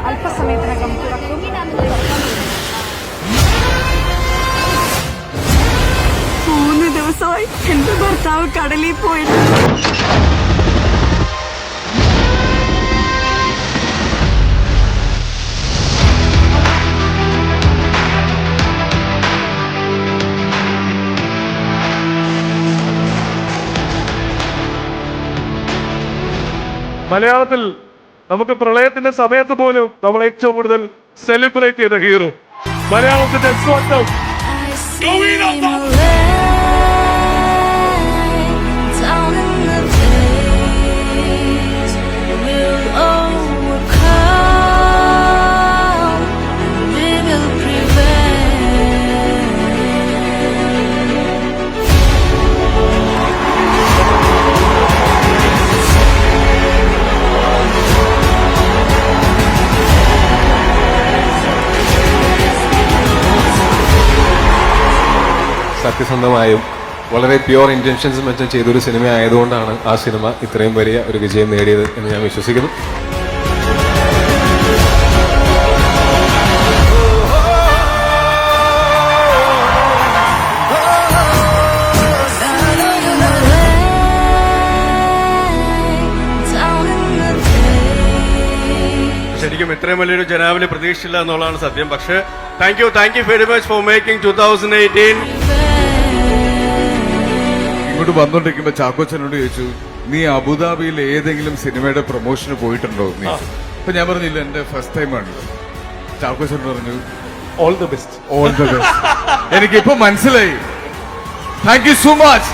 അല്പസമയത്തിനകം തുറക്കും. 3 ദിവസമായി എന്റെ ഭർത്താവ് കടലിൽ പോയിട്ട്. മലയാളത്തിൽ നമുക്ക് പ്രളയത്തിന്റെ സമയത്ത് പോലും നമ്മൾ ഏറ്റവും കൂടുതൽ സെലിബ്രേറ്റ് ചെയ്ത ഹീറോ, മലയാളത്തിന്റെ സ്വന്തം സത്യസന്ധമായും വളരെ പ്യുവർ ഇന്റൻഷൻസും വെച്ചും ചെയ്തൊരു സിനിമ ആയതുകൊണ്ടാണ് ആ സിനിമ ഇത്രയും വലിയ ഒരു വിജയം നേടിയത് എന്ന് ഞാൻ വിശ്വസിക്കുന്നു. ശരിക്കും ഇത്രയും വലിയൊരു ജനാവലി പ്രതീക്ഷിച്ചില്ല എന്നുള്ളതാണ് സത്യം. പക്ഷേ thank you very much for making 2018. ഇങ്ങോട്ട് വന്നോണ്ടിരിക്കുമ്പോ ചാക്കോച്ചനോട് ചോദിച്ചു, നീ അബുദാബിയിൽ ഏതെങ്കിലും സിനിമയുടെ പ്രൊമോഷന് പോയിട്ടുണ്ടോ? നീ അപ്പൊ ഞാൻ പറഞ്ഞില്ല, എന്റെ ഫസ്റ്റ് ടൈം ആണ്. ചാക്കോച്ചൻ പറഞ്ഞു ഓൾ ദ ബെസ്റ്റ്. എനിക്കിപ്പോ മനസ്സിലായി. Thank you so much.